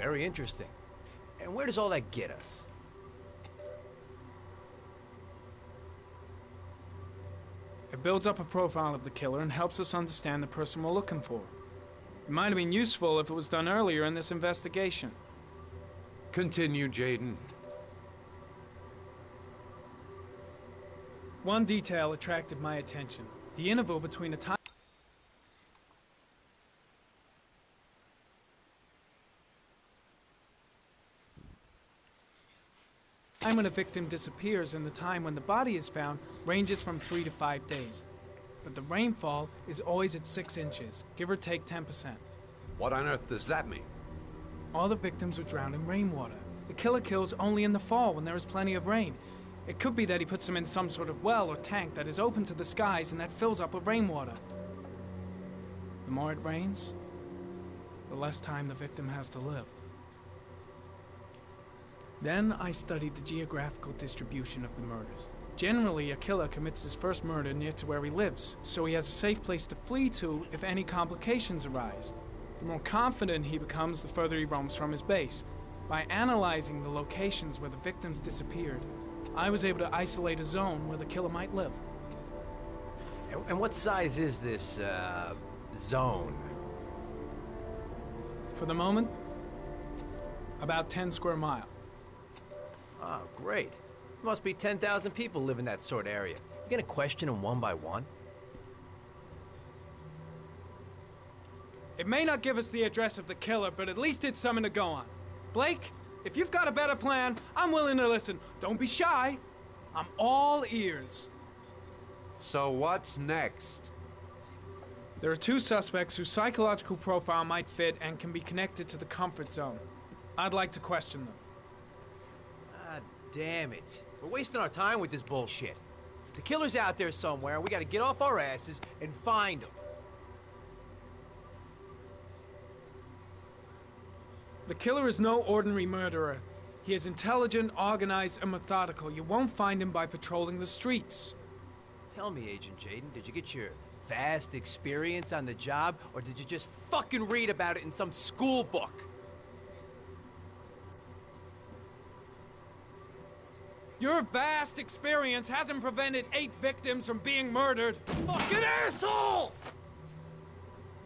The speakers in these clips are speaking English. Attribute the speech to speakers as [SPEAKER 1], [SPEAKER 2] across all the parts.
[SPEAKER 1] Very interesting. And where does all that get us?
[SPEAKER 2] It builds up a profile of the killer and helps us understand the person we're looking for. It might have been useful if it was done earlier in this investigation.
[SPEAKER 3] Continue, Jaden.
[SPEAKER 2] One detail attracted my attention. The interval between a time when a victim disappears and the time when the body is found ranges from 3 to 5 days. But the rainfall is always at 6 inches, give or take 10%.
[SPEAKER 3] What on earth does that mean?
[SPEAKER 2] All the victims were drowned in rainwater. The killer kills only in the fall when there is plenty of rain. It could be that he puts them in some sort of well or tank that is open to the skies and that fills up with rainwater. The more it rains, the less time the victim has to live. Then I studied the geographical distribution of the murders. Generally, a killer commits his first murder near to where he lives, so he has a safe place to flee to if any complications arise. The more confident he becomes, the further he roams from his base. By analyzing the locations where the victims disappeared, I was able to isolate a zone where the killer might live.
[SPEAKER 1] And what size is this, zone?
[SPEAKER 2] For the moment, about 10 square miles.
[SPEAKER 1] Oh, great. Must be 10,000 people live in that sort of area. You gonna question them one by one?
[SPEAKER 2] It may not give us the address of the killer, but at least it's something to go on. Blake, if you've got a better plan, I'm willing to listen. Don't be shy. I'm all ears.
[SPEAKER 3] So what's next?
[SPEAKER 2] There are 2 suspects whose psychological profile might fit and can be connected to the comfort zone. I'd like to question them.
[SPEAKER 1] Ah, damn it. We're wasting our time with this bullshit. The killer's out there somewhere, and we gotta get off our asses and find him.
[SPEAKER 2] The killer is no ordinary murderer. He is intelligent, organized, and methodical. You won't find him by patrolling the streets.
[SPEAKER 1] Tell me, Agent Jaden, did you get your vast experience on the job, or did you just fucking read about it in some school book?
[SPEAKER 2] Your vast experience hasn't prevented 8 victims from being murdered.
[SPEAKER 1] Fucking asshole!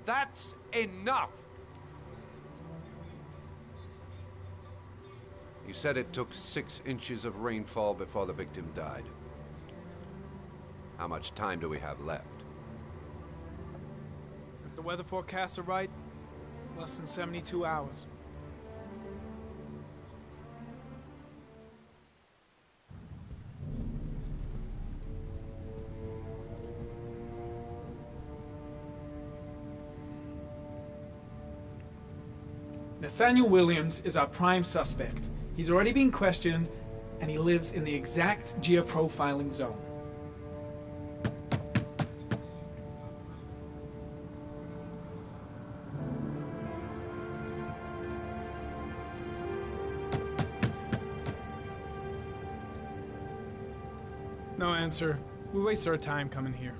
[SPEAKER 3] That's enough! You said it took 6 inches of rainfall before the victim died. How much time do we have left?
[SPEAKER 2] If the weather forecasts are right, less than 72 hours. Nathaniel Williams is our prime suspect. He's already been questioned, and he lives in the exact geoprofiling zone. No answer. We waste our time coming here.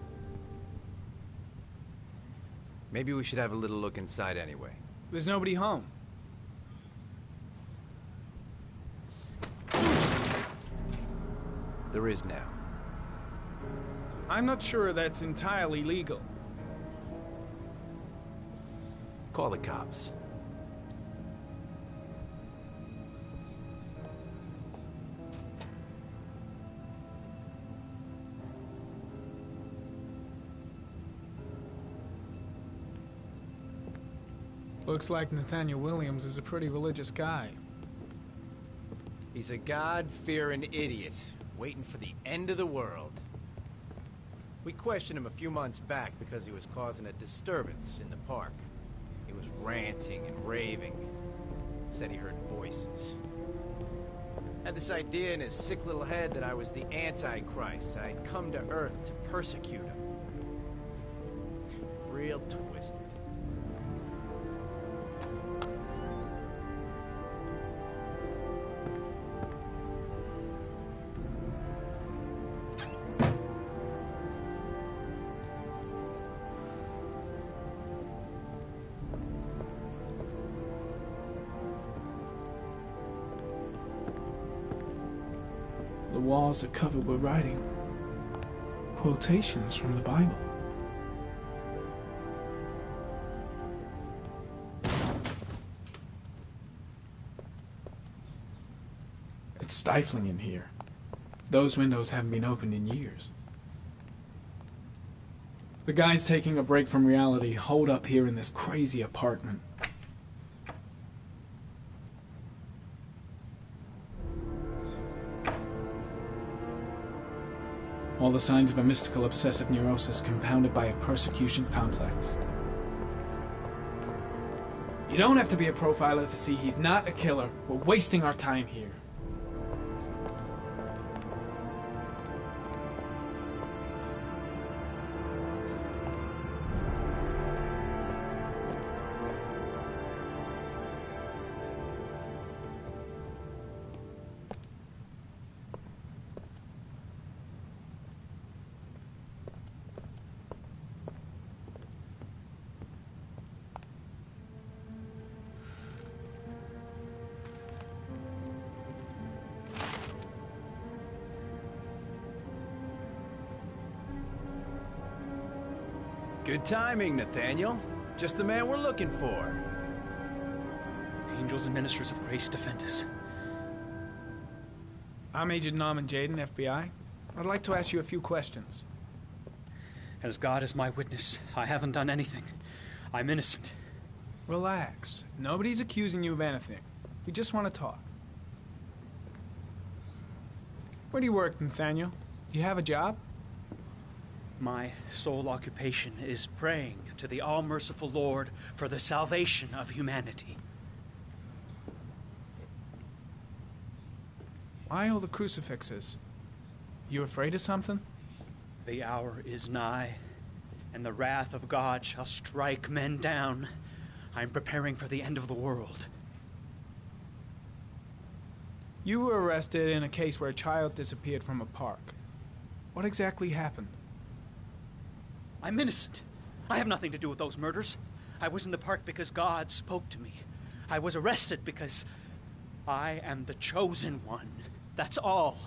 [SPEAKER 1] Maybe we should have a little look inside anyway.
[SPEAKER 2] There's nobody home.
[SPEAKER 1] There is now.
[SPEAKER 2] I'm not sure that's entirely legal.
[SPEAKER 1] Call the cops.
[SPEAKER 2] Looks like Nathaniel Williams is a pretty religious guy.
[SPEAKER 1] He's a God-fearing idiot, waiting for the end of the world. We questioned him a few months back because he was causing a disturbance in the park. He was ranting and raving. Said he heard voices. Had this idea in his sick little head that I was the Antichrist. I'd come to Earth to persecute him. Real twisted.
[SPEAKER 2] The walls are covered with writing. Quotations from the Bible. It's stifling in here. Those windows haven't been opened in years. The guys taking a break from reality holed up here in this crazy apartment. All the signs of a mystical obsessive neurosis compounded by a persecution complex. You don't have to be a profiler to see he's not a killer. We're wasting our time here.
[SPEAKER 1] Good timing, Nathaniel. Just the man we're looking for.
[SPEAKER 4] Angels and ministers of grace defend us.
[SPEAKER 2] I'm Agent Norman Jaden, FBI. I'd like to ask you a few questions.
[SPEAKER 4] As God is my witness, I haven't done anything. I'm innocent.
[SPEAKER 2] Relax. Nobody's accusing you of anything. We just want to talk. Where do you work, Nathaniel? You have a job?
[SPEAKER 4] My sole occupation is praying to the all-merciful Lord for the salvation of humanity.
[SPEAKER 2] Why all the crucifixes? You afraid of something?
[SPEAKER 4] The hour is nigh, and the wrath of God shall strike men down. I'm preparing for the end of the world.
[SPEAKER 2] You were arrested in a case where a child disappeared from a park. What exactly happened?
[SPEAKER 4] I'm innocent. I have nothing to do with those murders. I was in the park because God spoke to me. I was arrested because I am the chosen one. That's all.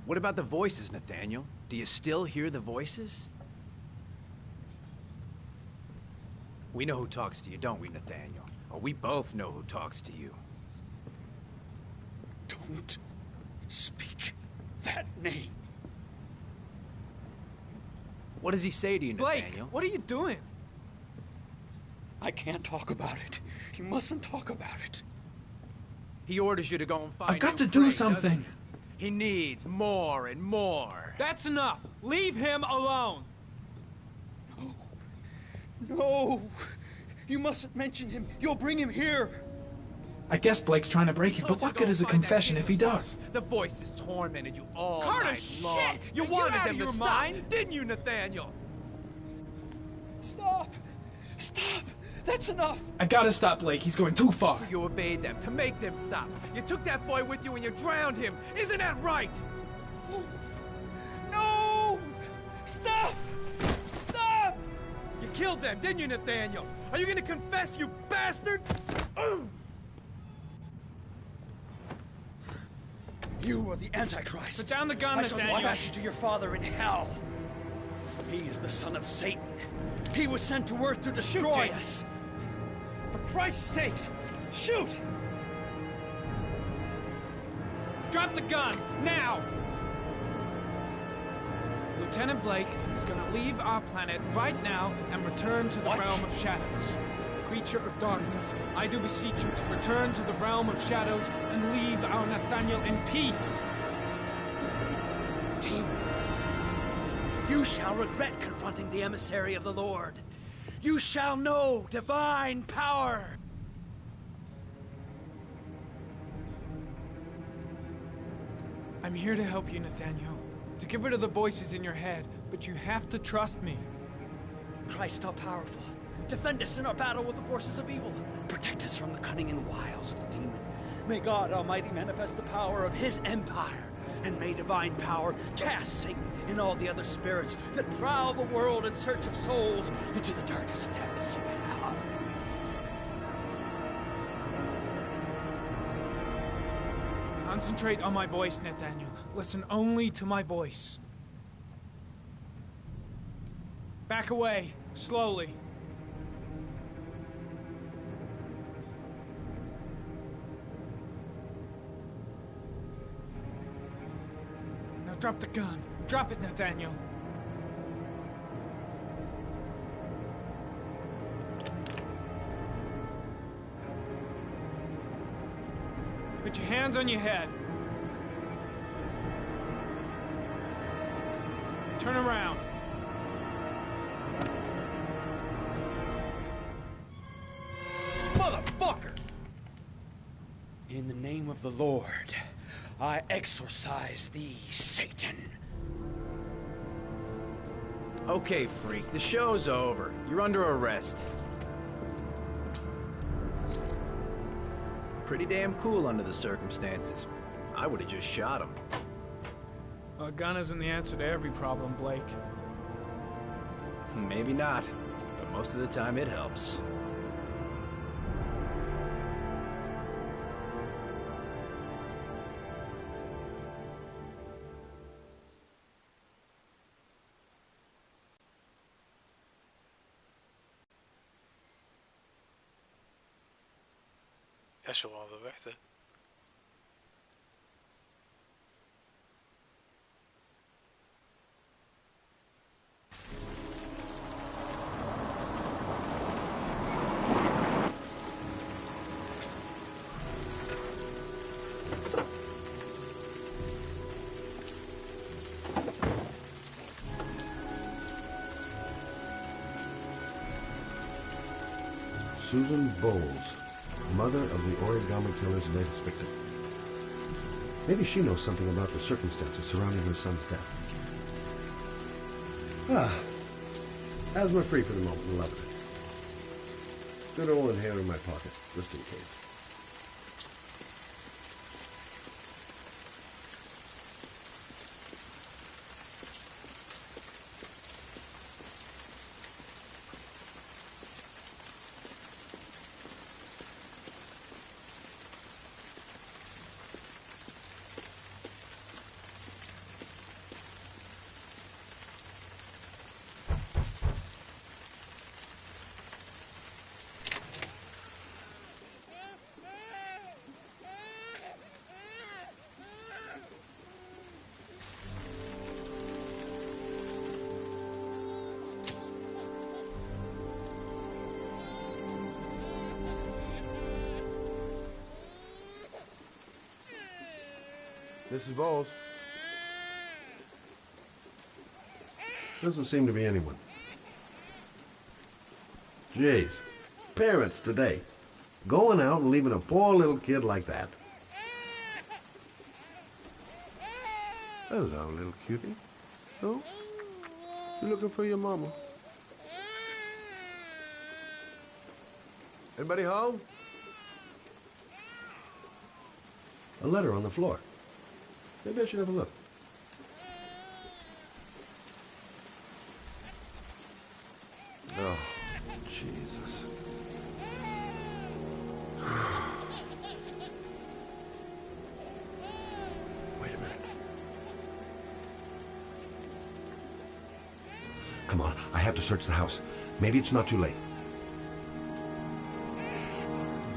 [SPEAKER 1] What about the voices, Nathaniel? Do you still hear the voices? We know who talks to you, don't we, Nathaniel? Or we both know who talks to you.
[SPEAKER 4] Don't speak that name.
[SPEAKER 1] What does he say to you,
[SPEAKER 2] Blake,
[SPEAKER 1] Nathaniel?
[SPEAKER 2] what are you doing?
[SPEAKER 4] I can't talk about it. You mustn't talk about it.
[SPEAKER 1] He orders you to go and find
[SPEAKER 2] I've got
[SPEAKER 1] new
[SPEAKER 2] to do
[SPEAKER 1] prey,
[SPEAKER 2] something.
[SPEAKER 1] doesn't he? He needs more and more.
[SPEAKER 2] That's enough. Leave him alone.
[SPEAKER 4] No! You mustn't mention him. You'll bring him here.
[SPEAKER 2] I guess Blake's trying to break it,
[SPEAKER 1] Told
[SPEAKER 2] but
[SPEAKER 1] you
[SPEAKER 2] what
[SPEAKER 1] to
[SPEAKER 2] good
[SPEAKER 1] go
[SPEAKER 2] is a
[SPEAKER 1] find that
[SPEAKER 2] confession
[SPEAKER 1] piece
[SPEAKER 2] if he
[SPEAKER 1] of
[SPEAKER 2] does?
[SPEAKER 1] The voices tormented you all
[SPEAKER 2] Carter,
[SPEAKER 1] night long.
[SPEAKER 2] shit!
[SPEAKER 1] You
[SPEAKER 2] Are you
[SPEAKER 1] wanted
[SPEAKER 2] out
[SPEAKER 1] them
[SPEAKER 2] of
[SPEAKER 1] to
[SPEAKER 2] your
[SPEAKER 1] stop,
[SPEAKER 2] mind?
[SPEAKER 1] didn't you, Nathaniel?
[SPEAKER 4] Stop! Stop! That's enough!
[SPEAKER 2] I gotta stop Blake. He's going too far.
[SPEAKER 1] So you obeyed them to make them stop. You took that boy with you and you drowned him. Isn't that right?
[SPEAKER 4] No! Stop! Stop!
[SPEAKER 1] You killed them, didn't you, Nathaniel? Are you gonna confess, you bastard?
[SPEAKER 4] You are the Antichrist.
[SPEAKER 2] Put down the gun,
[SPEAKER 4] I shall
[SPEAKER 2] Nathaniel.
[SPEAKER 4] dispatch you to your father in hell. He is the son of Satan. He was sent to earth to destroy us.
[SPEAKER 1] For Christ's sakes, shoot!
[SPEAKER 2] Drop the gun, now! Lieutenant Blake is gonna leave our planet right now and return to the
[SPEAKER 4] What?
[SPEAKER 2] realm of shadows. Creature of darkness, I do beseech you to return to the realm of shadows and leave our Nathaniel in peace.
[SPEAKER 4] Demon, you shall regret confronting the emissary of the Lord. You shall know divine power.
[SPEAKER 2] I'm here to help you, Nathaniel. To get rid of the voices in your head, but you have to trust me.
[SPEAKER 4] Christ all-powerful, defend us in our battle with the forces of evil. Protect us from the cunning and wiles of the demon. May God Almighty manifest the power of his empire, and may divine power cast Satan and all the other spirits that prowl the world in search of souls into the darkest depths of hell.
[SPEAKER 2] Concentrate on my voice, Nathaniel. Listen only to my voice. Back away, slowly. Now drop the gun. Drop it, Nathaniel. Put your hands on your head. Turn around.
[SPEAKER 1] Motherfucker!
[SPEAKER 4] In the name of the Lord, I exorcise thee, Satan.
[SPEAKER 1] Okay, freak, the show's over. You're under arrest. Pretty damn cool under the circumstances. I would have just shot him.
[SPEAKER 2] A gun isn't the answer to every problem, Blake.
[SPEAKER 1] Maybe not, but most of the time it helps.
[SPEAKER 5] ايش هو هذا بحثه؟
[SPEAKER 6] Susan Bowles, mother of the origami killer's latest victim. Maybe she knows something about the circumstances surrounding her son's death. Asthma-free for the moment, love it. Good old inhaler in my pocket, just in case. Mrs. Bowles. Doesn't seem to be anyone. Jeez. Parents today. Going out and leaving a poor little kid like that. Hello, little cutie. Oh? You looking for your mama? Anybody home? A letter on the floor. Maybe I should have a look. Oh, Jesus. Wait a minute. Come on, I have to search the house. Maybe it's not too late.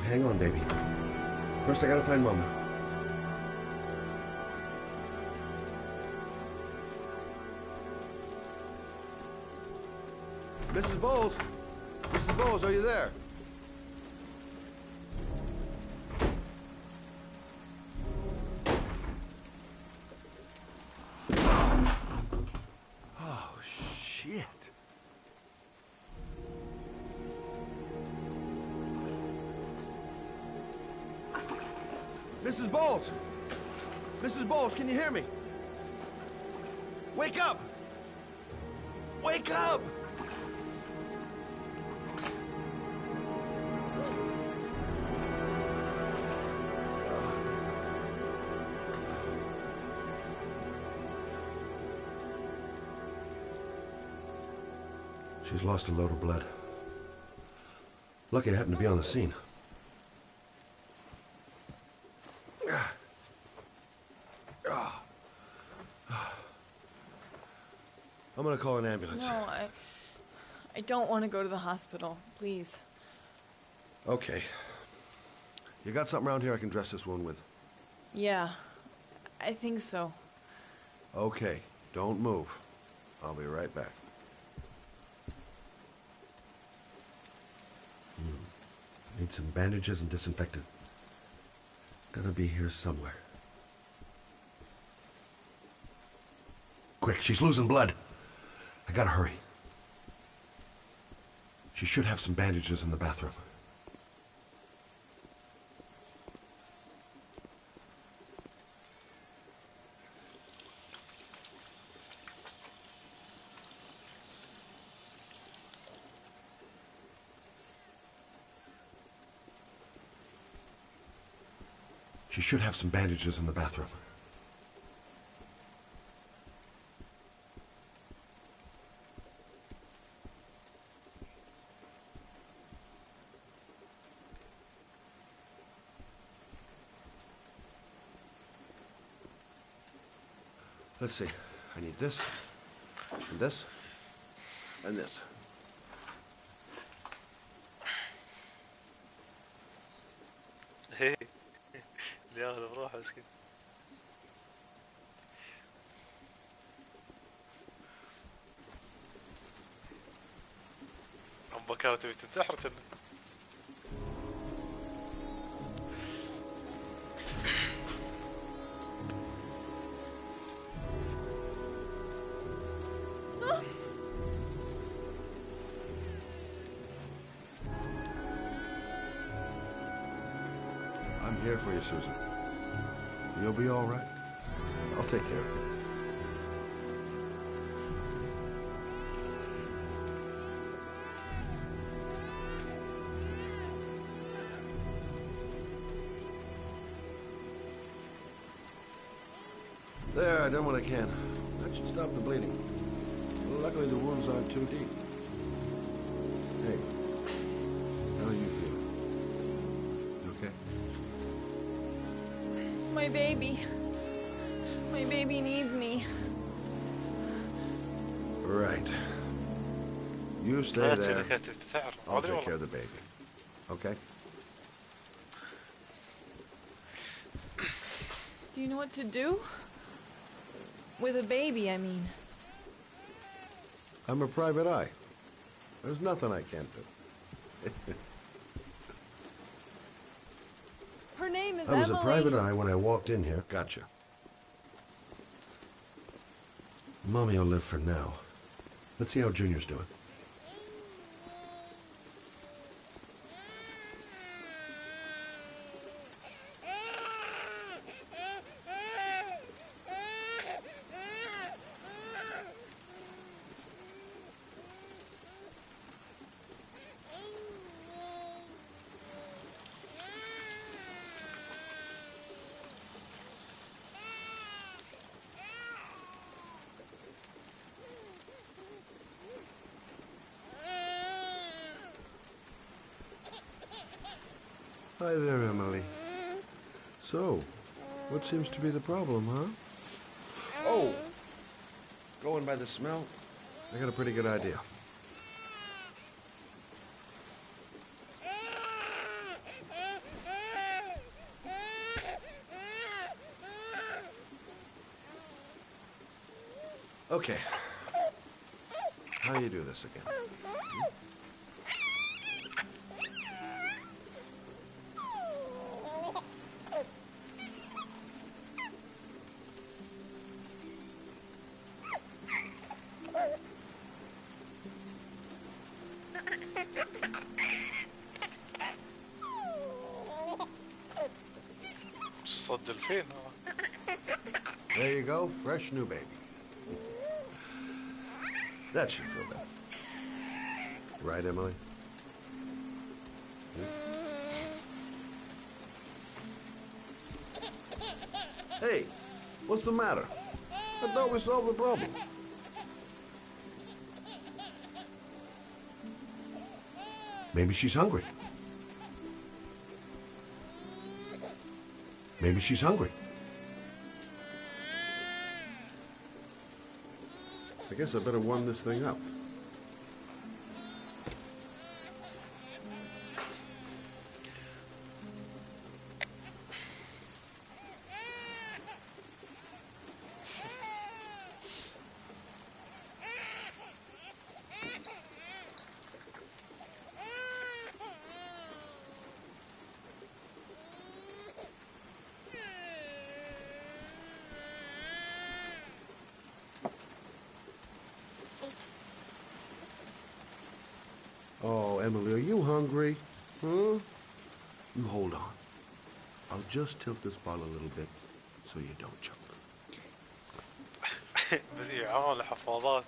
[SPEAKER 6] Hang on, baby. First, I gotta find Mama. Mrs. Bowles? Mrs. Bowles, are you there? Oh, shit. Mrs. Bowles! Mrs. Bowles, can you hear me? Wake up! Wake up! She's lost a load of blood. Lucky I happened to be on the scene. I'm gonna call an ambulance.
[SPEAKER 5] No, I don't want to go to the hospital. Please.
[SPEAKER 6] Okay. You got something around here I can dress this wound with?
[SPEAKER 5] Yeah, I think so.
[SPEAKER 6] Okay, don't move. I'll be right back. Need some bandages and disinfectant. Gotta be here somewhere. Quick, she's losing blood. I gotta hurry. She should have some bandages in the bathroom. She should have some bandages in the bathroom. Let's see. I need this, and this, and this.
[SPEAKER 7] اللي ياخذ بروحه مسكين. أم بكرة تبي تنتحر كنا.
[SPEAKER 6] I'm here for you, Susan. You'll be all right. I'll take care of you. There, I done what I can. That should stop the bleeding. Luckily, the wounds aren't too deep. Hey, how do you feel? You okay?
[SPEAKER 5] My baby. My baby needs me.
[SPEAKER 6] Right. You stay
[SPEAKER 7] لا
[SPEAKER 6] there.
[SPEAKER 7] تبي تنتحر.
[SPEAKER 6] I'll take care of the baby. Okay?
[SPEAKER 5] Do you know what to do? With a baby, I mean.
[SPEAKER 6] I'm a private eye. There's nothing I can't do.
[SPEAKER 5] Her name is
[SPEAKER 6] I was
[SPEAKER 5] Emily.
[SPEAKER 6] a private eye when I walked in here. Gotcha. Mommy will live for now. Let's see how Junior's doing. Hi there, Emily. So, what seems to be the problem, huh? Oh! Going by the smell, I got a pretty good idea. Okay. How do you do this again?
[SPEAKER 7] صد الفين.
[SPEAKER 6] There you go, fresh new baby. That should feel better. Right, Emily? Hey, what's the matter? I thought we solved the problem. Maybe she's hungry. Maybe she's hungry. guess I better warm this thing up. Oh, Emily, are you hungry? Huh? You hold on. I'll just tilt this bottle a little bit so you don't choke.
[SPEAKER 7] بس إيه عمل حفاضات.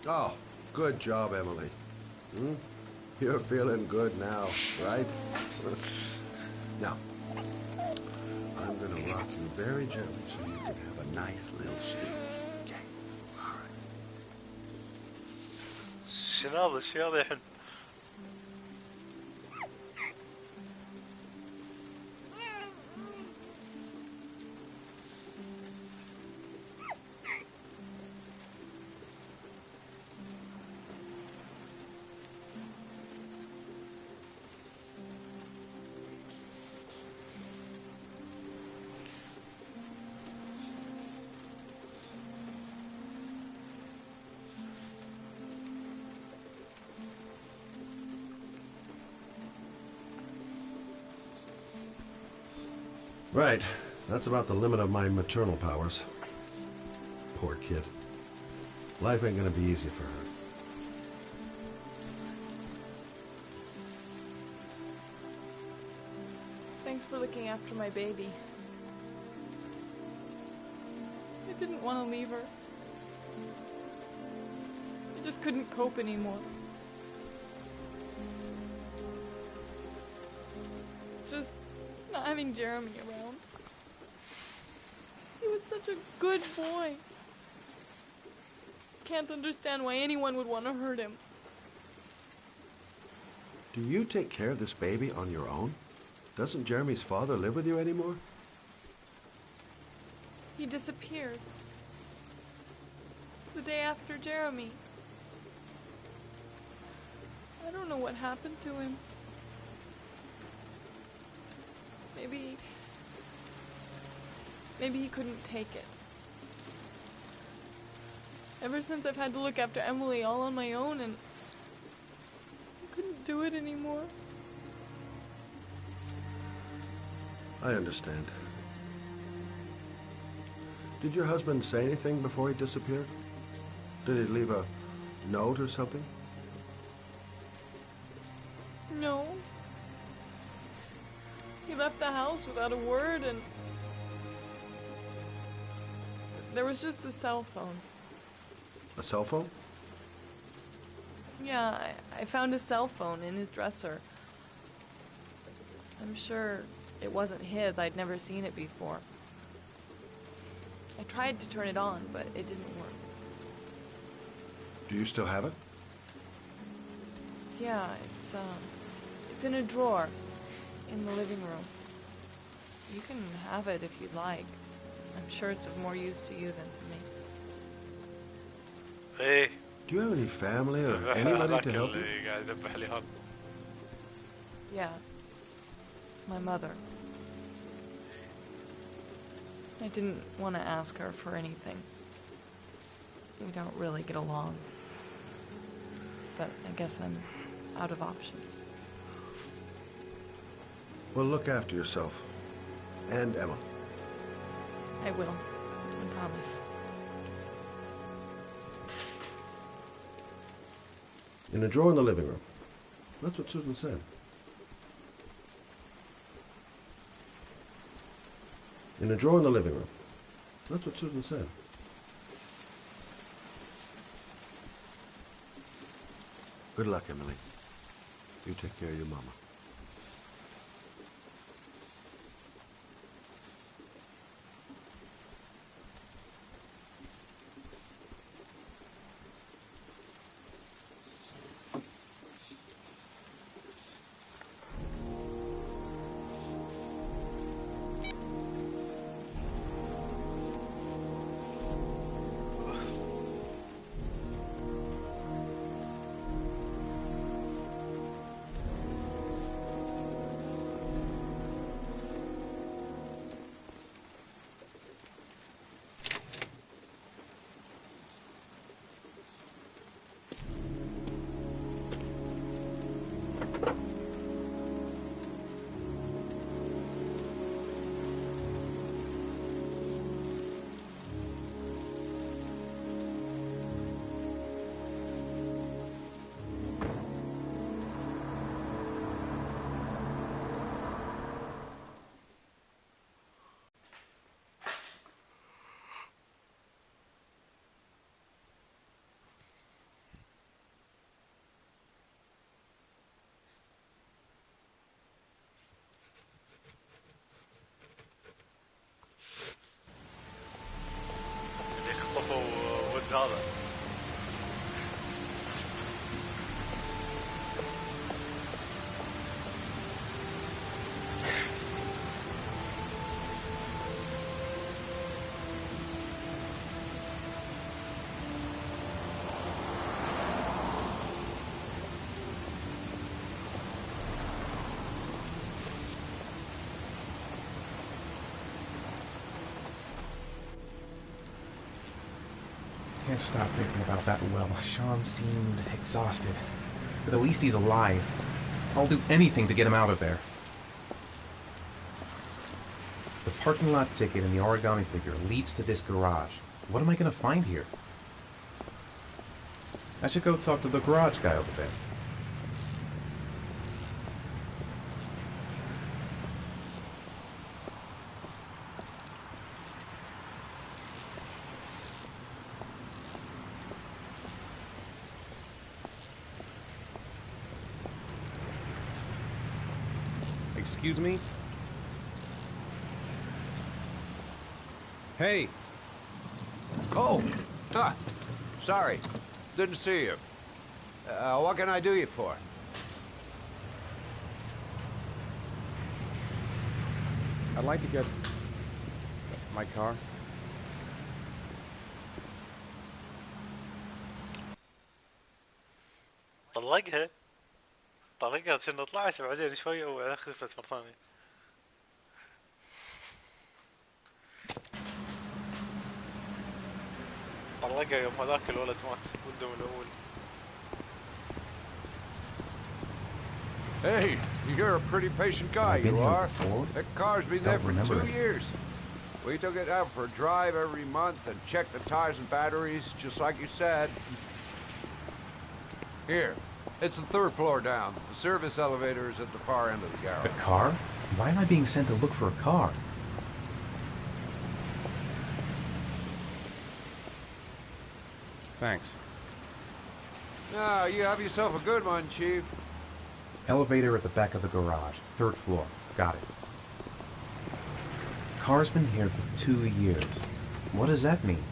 [SPEAKER 6] Oh, good job, Emily. Hmm? You're feeling good now, right? Now, I'm gonna rock you very gently so you can have a nice little snooze. Okay? All right.
[SPEAKER 7] شنو هذا يحن.
[SPEAKER 6] Right. That's about the limit of my maternal powers. Poor kid. Life ain't gonna be easy for her.
[SPEAKER 5] Thanks for looking after my baby. I didn't want to leave her. I just couldn't cope anymore. Just not having Jeremy around. He was such a good boy. Can't understand why anyone would want to hurt him.
[SPEAKER 6] Do you take care of this baby on your own? Doesn't Jeremy's father live with you anymore?
[SPEAKER 5] He disappeared. The day after Jeremy. I don't know what happened to him. Maybe he couldn't take it. Ever since I've had to look after Emily all on my own, and I couldn't do it anymore.
[SPEAKER 6] I understand. Did your husband say anything before he disappeared? Did he leave a note or something?
[SPEAKER 5] No. He left the house without a word, and there was just a cell phone.
[SPEAKER 6] A cell phone?
[SPEAKER 5] Yeah, I found a cell phone in his dresser. I'm sure it wasn't his. I'd never seen it before. I tried to turn it on, but it didn't work.
[SPEAKER 6] Do you still have it?
[SPEAKER 5] Yeah, it's in a drawer in the living room. You can have it if you'd like. I'm sure it's of more use to you than to me.
[SPEAKER 7] ايه
[SPEAKER 6] Do you have any family or anybody
[SPEAKER 7] هذاك
[SPEAKER 6] to help you?
[SPEAKER 7] اللي قاعد يذبح لي هون.
[SPEAKER 5] Yeah. My mother. I didn't want to ask her for anything. We don't really get along. But I guess I'm out of options.
[SPEAKER 6] Well, look after yourself. And Emma.
[SPEAKER 5] I will. I promise.
[SPEAKER 6] In a drawer in the living room. That's what Susan said. In a drawer in the living room. That's what Susan said. Good luck, Emily. You take care of your mama.
[SPEAKER 7] اللي خطفوا ولد هذا.
[SPEAKER 8] Can't stop thinking about that well. Sean seemed exhausted. But at least he's alive. I'll do anything to get him out of there. The parking lot ticket and the origami figure leads to this garage. What am I going to find here? I should go talk to the garage guy over there. Excuse me?
[SPEAKER 3] Hey! Oh! Huh. Sorry. Didn't see you. What can I do you for?
[SPEAKER 8] I'd like to get my car.
[SPEAKER 7] طلقها عشان طلعت بعدين شوية وخفت مرة ثانية. طلقها يوم هذاك الولد مات ولده الأول.
[SPEAKER 3] Hey, you're a pretty patient guy,
[SPEAKER 8] I've been
[SPEAKER 3] you
[SPEAKER 8] here
[SPEAKER 3] are.
[SPEAKER 8] before.
[SPEAKER 3] That car's been there
[SPEAKER 8] Don't
[SPEAKER 3] for
[SPEAKER 8] remember
[SPEAKER 3] 2
[SPEAKER 8] it.
[SPEAKER 3] years. We took it out for a drive every month and checked the tires and batteries, just like you said. Here, it's the 3rd floor down. The service elevator is at the far end of the garage.
[SPEAKER 8] A car? Why am I being sent to look for a car? Thanks.
[SPEAKER 3] Now, you have yourself a good one, Chief.
[SPEAKER 8] Elevator at the back of the garage. 3rd floor. Got it. Car's been here for 2 years. What does that mean?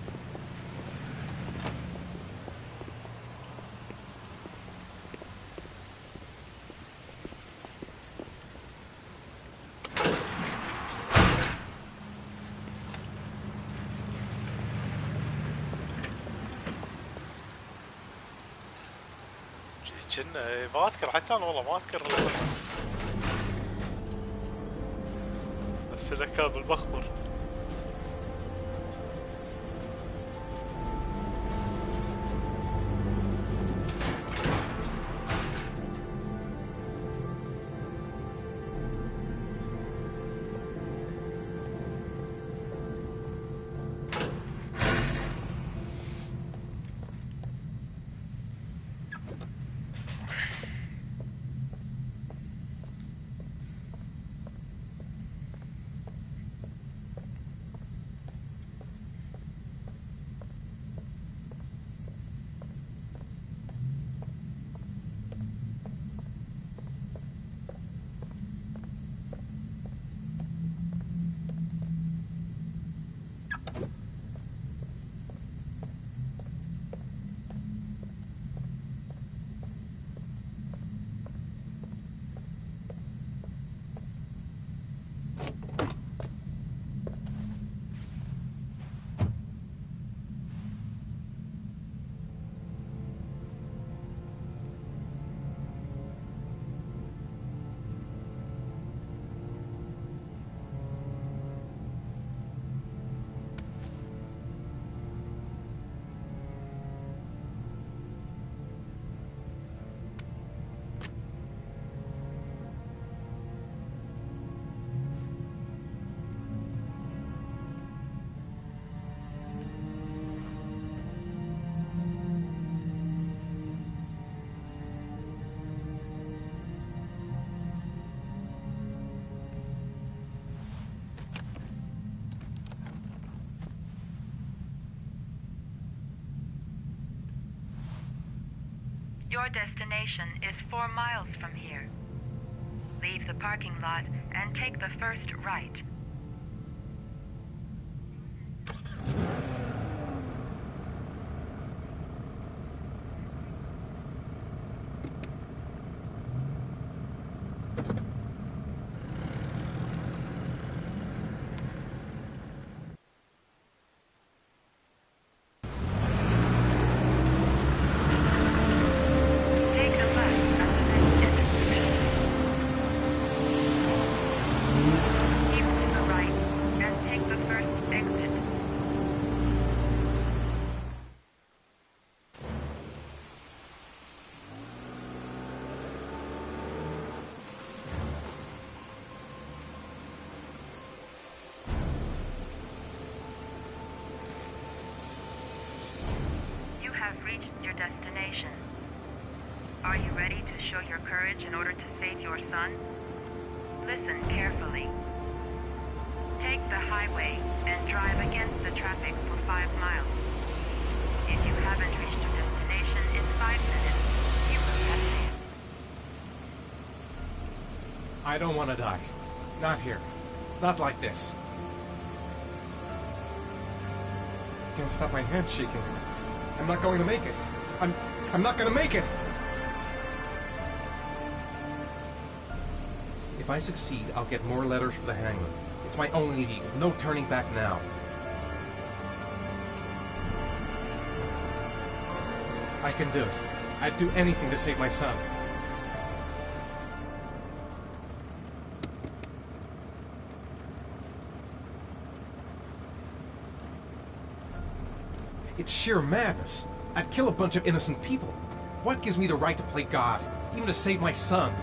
[SPEAKER 7] كنا ما اذكر حتى انا والله ما اذكر بس كان بالمخبر.
[SPEAKER 9] Your destination is 4 miles from here. Leave the parking lot and take the first right. Take a left at the next intersection. Keep to the right and take the first exit. You have reached your destination. Are you ready to show your courage in order to save your son? Listen carefully. Take the highway and drive against the traffic for 5 miles. If you haven't reached your destination in 5 minutes, you will have failed.
[SPEAKER 8] I don't want to die. Not here. Not like this. Can't stop my head shaking. I'm not going to make it. I'm not going to make it! If I succeed, I'll get more letters for the hangman. It's my only lead. No turning back now. I can do it. I'd do anything to save my son. It's sheer madness. I'd kill a bunch of innocent people. What gives me the right to play God, even to save my son?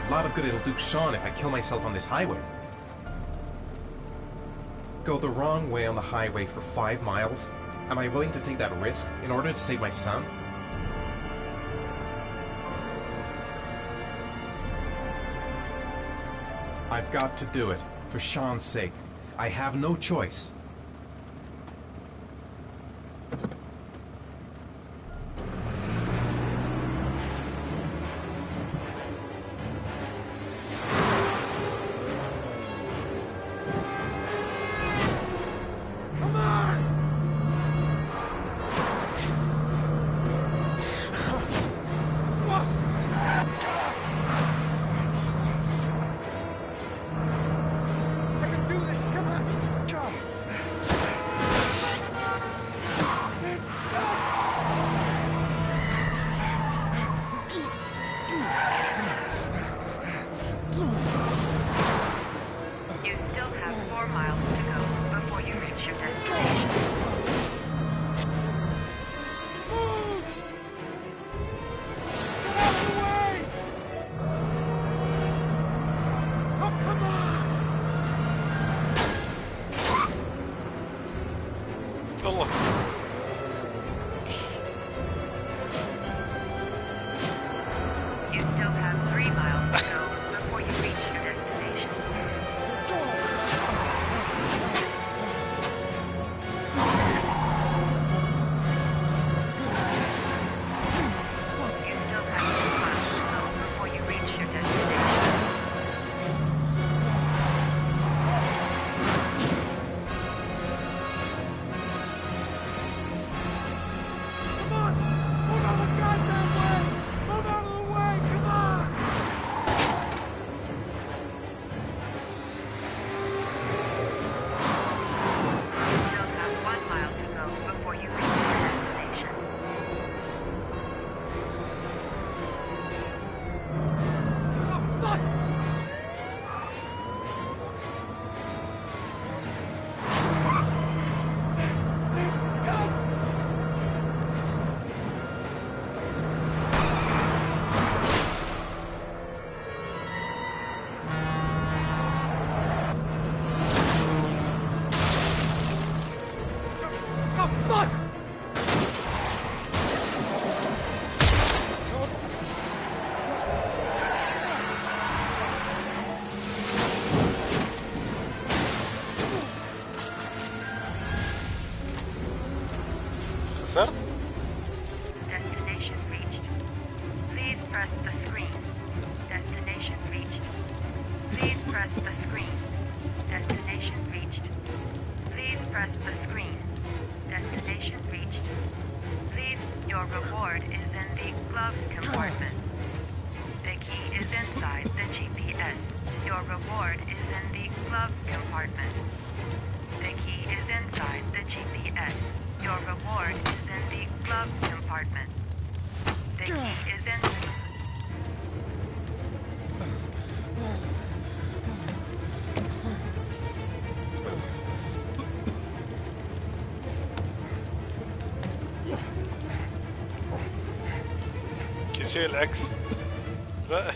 [SPEAKER 8] A lot of good it'll do Sean if I kill myself on this highway. Go the wrong way on the highway for 5 miles? Am I willing to take that risk in order to save my son? I've got to do it, for Sean's sake. I have no choice.
[SPEAKER 9] You still have 4 miles to go before you reach your destination.
[SPEAKER 7] والله
[SPEAKER 9] You still have 3 miles to go before you reach your destination. You still have 2 miles to go before you reach your destination. You still have 1 mile to go before you reach your destination.
[SPEAKER 7] خسرت؟
[SPEAKER 9] Destination reached. Please press the screen. Destination reached. Please press the screen. Destination reached. Please press the screen. Destination reached. Please, your reward is in the glove compartment. The key is inside the GPS. Your reward is in the glove compartment. The key is inside the GPS. Your reward is in the glove compartment. The key is in...
[SPEAKER 7] كل شيء العكس. لا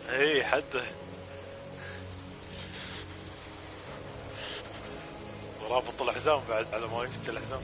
[SPEAKER 7] اي حده ورابط الحزام بعد على ما يفتح الحزام.